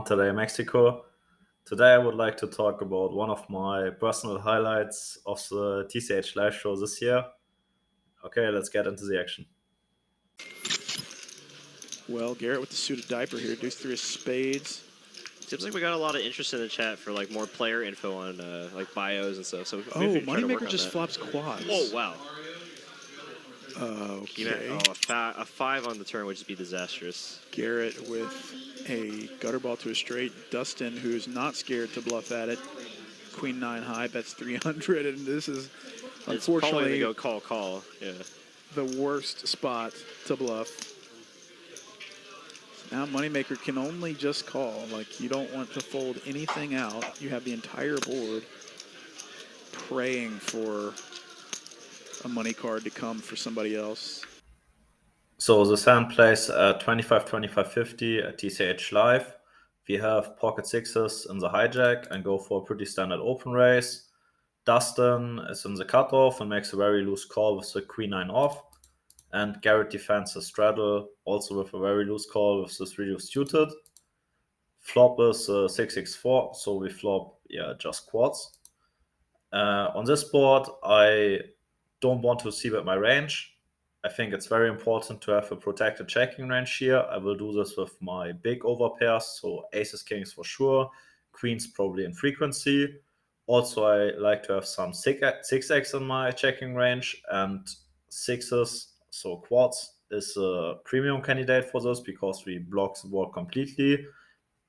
Monterrey, Mexico. Today I would like to talk about one of my personal highlights of the TCH live show this year. Okay, let's get into the action. Well, Garrett with the suited diaper here, deuce three of spades. Seems like we got a lot of interest in the chat for like more player info on like bios and stuff. So Oh, Moneymaker just flops quads. Oh wow. Okay. A 5 on the turn would just be disastrous. Garrett with a gutter ball to a straight. Dustin, who's not scared to bluff at it. Queen 9 high, bets 300, and this is unfortunately go call. Yeah. The worst spot to bluff. Now Moneymaker can only just call. Like, you don't want to fold anything out. You have the entire board praying for a money card to come for somebody else. So the hand plays at 25, 25, 50 at TCH Live. We have pocket sixes in the hijack and go for a pretty standard open raise. Dustin is in the cutoff and makes a very loose call with the queen 9 off. And Garrett defends the straddle also with a very loose call with this reduced suited. Flop is 6-6-4, so we flop just quads. On this board, I don't want to see bet my range. I think it's very important to have a protected checking range here. I will do this with my big overpairs, so aces, kings for sure, queens probably in frequency. Also, I like to have some 6x in my checking range, and sixes, so quads, is a premium candidate for this because we block the board completely.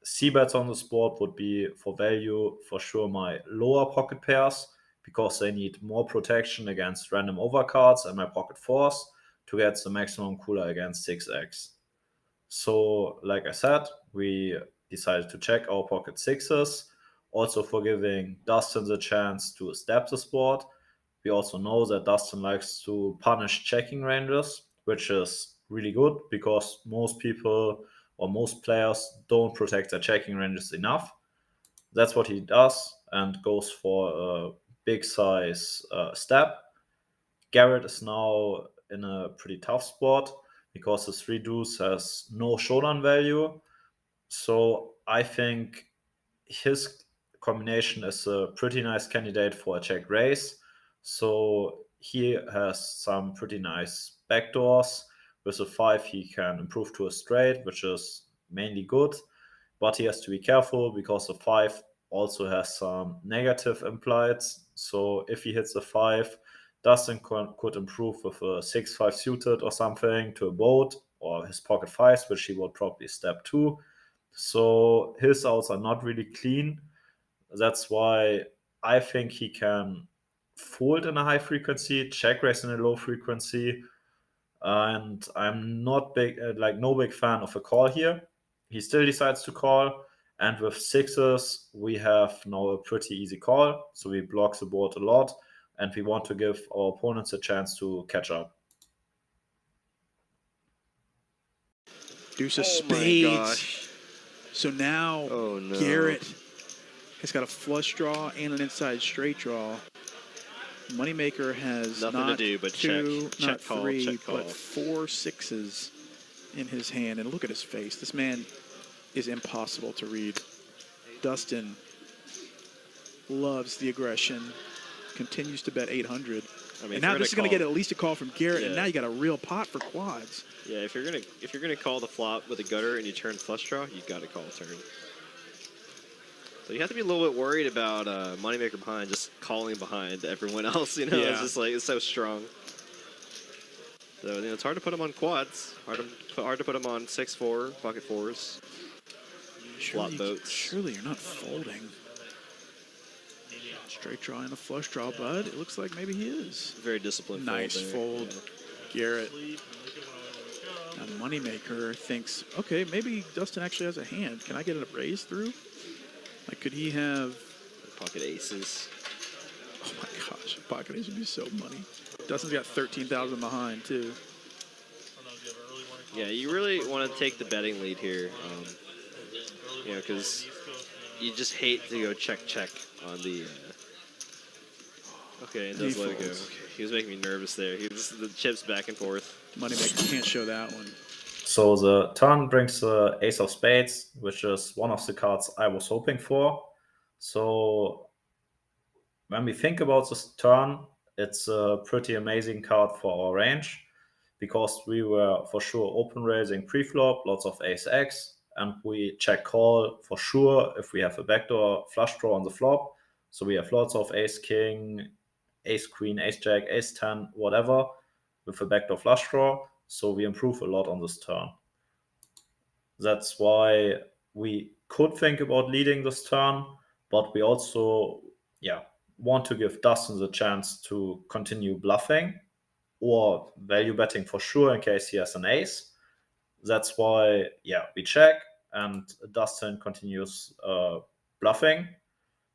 C-bets on this board would be for value for sure my lower pocket pairs because they need more protection against random overcards and my pocket fours to get the maximum cooler against 6x. So, like I said, we decided to check our pocket sixes, also for giving Dustin the chance to step this board. We also know that Dustin likes to punish checking ranges, which is really good because most people or most players don't protect their checking ranges enough. That's what he does and goes for a big size step. Garrett is now in a pretty tough spot because the 3 deuce has no showdown value. So I think his combination is a pretty nice candidate for a check raise. So he has some pretty nice backdoors. With a 5, he can improve to a straight, which is mainly good. But he has to be careful because the 5 also has some negative implieds. So if he hits a 5, Dustin could improve with a 6-5 suited or something to a boat or his pocket 5s, which he would probably step to. So his outs are not really clean. That's why I think he can fold in a high frequency, check raise in a low frequency. And I'm not no big fan of a call here. He still decides to call. And with sixes, we have now a pretty easy call. So we block the board a lot. And we want to give our opponents a chance to catch up. Deuce of spades. So now Garrett has got a flush draw and an inside straight draw. Moneymaker has nothing to do but check 3, call. but 4 sixes in his hand. And look at his face. This man is impossible to read. Dustin loves the aggression, continues to bet 800. I mean, and now this is going to get at least a call from Garrett, and now you got a real pot for quads. Yeah, if you're gonna call the flop with a gutter and you turn flush draw, you got to call turn. So you have to be a little bit worried about Moneymaker behind, just calling behind everyone else. You know, it's just like it's so strong. So it's hard to put him on quads. Hard to put him on 6-4 pocket fours. Flop boats. Surely you're not folding. Straight draw and a flush draw, bud. It looks like maybe he is. Very disciplined. Nice fold, Garrett. Now Moneymaker thinks, okay, maybe Dustin actually has a hand. Can I get a raise through? Like, could he have pocket aces? Oh my gosh, pocket ace would be so money. Dustin's got 13,000 behind too. Yeah, you really want to take the betting lead here. You know, because you just hate to go check on the. Okay, it does let it go. Okay. He was making me nervous there. The chips back and forth. Moneymaker can't show that one. So the turn brings the ace of spades, which is one of the cards I was hoping for. So when we think about this turn, it's a pretty amazing card for our range because we were for sure open raising pre-flop, lots of ace x, and we check call for sure if we have a backdoor flush draw on the flop. So we have lots of ace king, ace queen, ace jack, ace 10, whatever, with a backdoor flush draw. So we improve a lot on this turn. That's why we could think about leading this turn, but we also, want to give Dustin the chance to continue bluffing or value betting for sure in case he has an ace. That's why, we check and Dustin continues bluffing.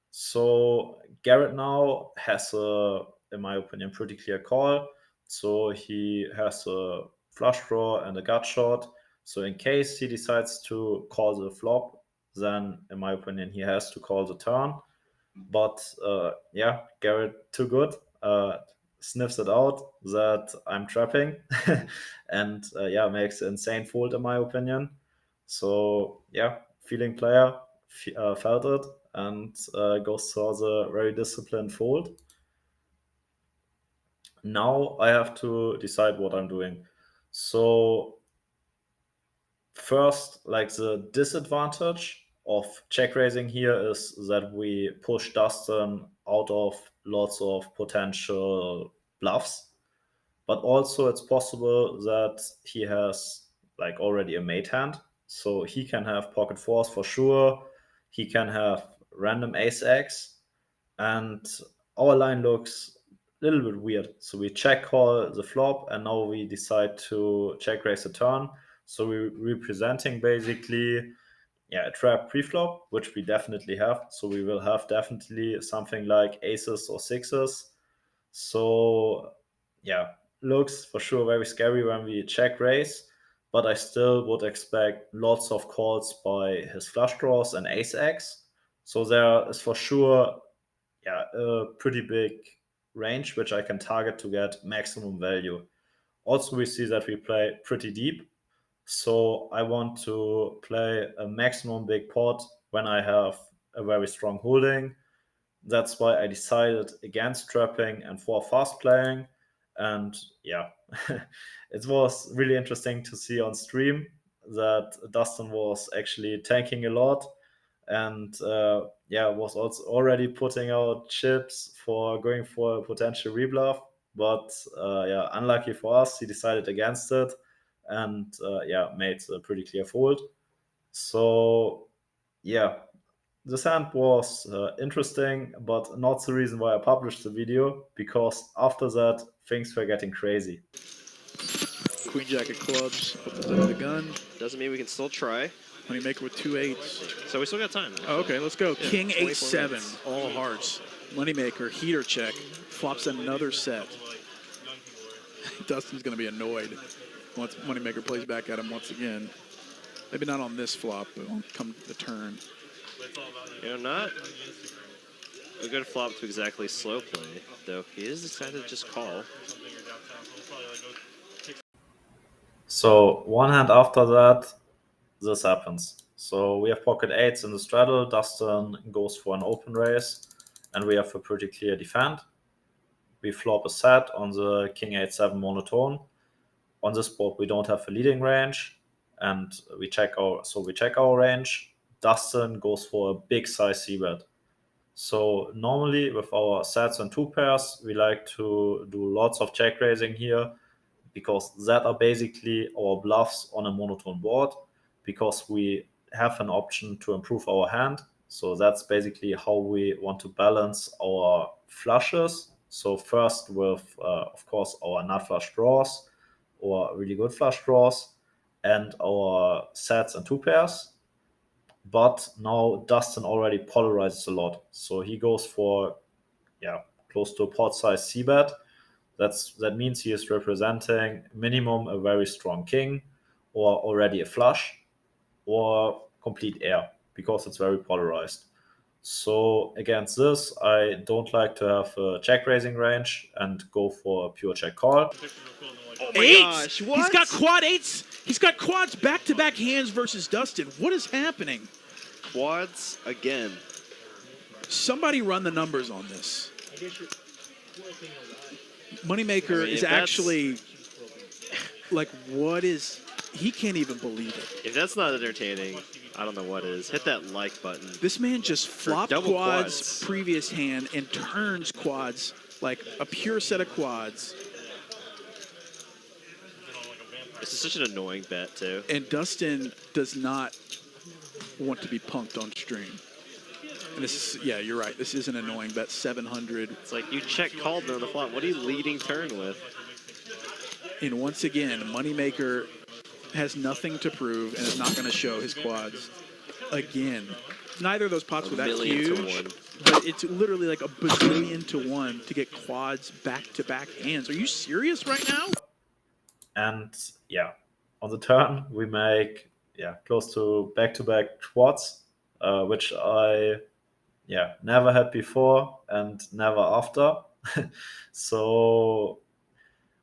So Garrett now has a, in my opinion, pretty clear call. So he has a flush draw and a gut shot. So in case he decides to call the flop, then in my opinion he has to call the turn. But Garrett too good. Sniffs it out that I'm trapping, and makes an insane fold in my opinion. So feeling player felt it and goes for the very disciplined fold. Now I have to decide what I'm doing. So first, like the disadvantage of check raising here is that we push Dustin out of lots of potential bluffs, but also it's possible that he has like already a mate hand, so he can have pocket fours for sure. He can have random ace x, and our line looks a little bit weird. So we check call the flop, and now we decide to check raise the turn. So we're representing basically a trap pre-flop, which we definitely have. So we will have definitely something like aces or sixes. So looks for sure very scary when we check raise, but I still would expect lots of calls by his flush draws and ace x. So there is for sure a pretty big range which I can target to get maximum value. Also, we see that we play pretty deep, so I want to play a maximum big pot when I have a very strong holding. That's why I decided against trapping and for fast playing. And it was really interesting to see on stream that Dustin was actually tanking a lot and was also already putting out chips for going for a potential rebluff. But unlucky for us, he decided against it and made a pretty clear fold. So this hand was interesting, but not the reason why I published the video, because after that things were getting crazy. Queen jack of clubs opens up the gun. Doesn't mean we can still try. Moneymaker with 2 8s. So we still got time. Oh, okay, let's go. Yeah, King 24 8-7, minutes. all hearts. Moneymaker, heater check. Flops another set. Dustin's going to be annoyed once Moneymaker plays back at him once again. Maybe not on this flop, but on come the turn. Not a good flop to exactly slow play, though he is decided to just call. So one hand after that, this happens. So we have pocket eights in the straddle. Dustin goes for an open raise, and we have a pretty clear defend. We flop a set on the king 8-7 monotone. On this board, we don't have a leading range, and we check our range. Dustin goes for a big size c-bet. So normally with our sets and two pairs, we like to do lots of check raising here, because that are basically our bluffs on a monotone board, because we have an option to improve our hand. So that's basically how we want to balance our flushes. So first with, of course, our nut flush draws or really good flush draws and our sets and two pairs. But now Dustin already polarizes a lot. So he goes for, close to a pot size c-bet. That means he is representing minimum a very strong king, or already a flush, or complete air, because it's very polarized. So against this, I don't like to have a check raising range and go for a pure check call. Oh my Eight! gosh, what? He's got quad eights. He's got quads back-to-back hands versus Dustin. What is happening? Quads again. Somebody run the numbers on this. Moneymaker is if that's- actually like, what is? He can't even believe it. If that's not entertaining, I don't know what is. Hit that like button. This man just flopped double quads quads. previous hand and turns quads like a pure set of quads. This is such an annoying bet, too. And Dustin does not want to be punked on stream. And this is, yeah, you're right. This is an annoying bet. 700. It's like you check called me on the flop. What are you leading turn with? And once again, Moneymaker has nothing to prove and is not going to show his quads again. Neither of those pots were that huge, but it's literally like a bazillion to one to get quads back-to-back hands. Are you serious right now? And yeah, on the turn, we make close to back-to-back quads, which I never had before and never after. So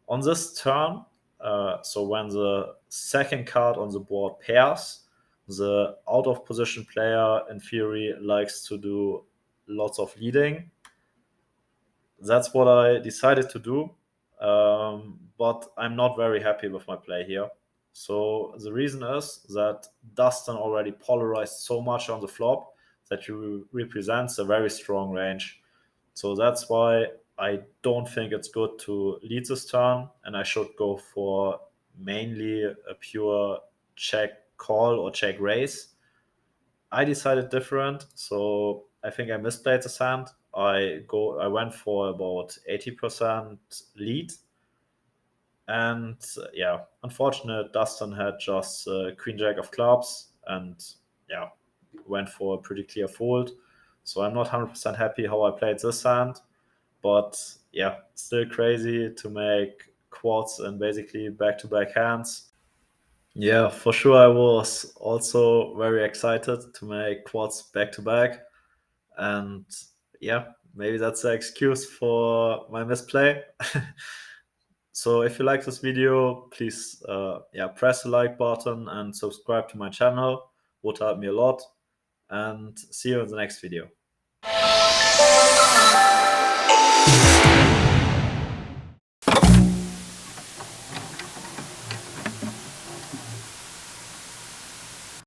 on this turn, so when the second card on the board pairs, the out of position player in theory likes to do lots of leading. That's what I decided to do, but I'm not very happy with my play here. So the reason is that Dustin already polarized so much on the flop that he represents a very strong range. So that's why I don't think it's good to lead this turn, and I should go for mainly a pure check call or check raise. I decided different, so I think I misplayed this hand. I went for about 80% lead, and unfortunate Dustin had just Queen Jack of clubs and went for a pretty clear fold. So I'm not 100% happy how I played this hand, but still crazy to make quads in basically back-to-back hands. Yeah, for sure I was also very excited to make quads back-to-back, and maybe that's the excuse for my misplay. So if you like this video, please press the like button and subscribe to my channel. Would help me a lot, and see you in the next video.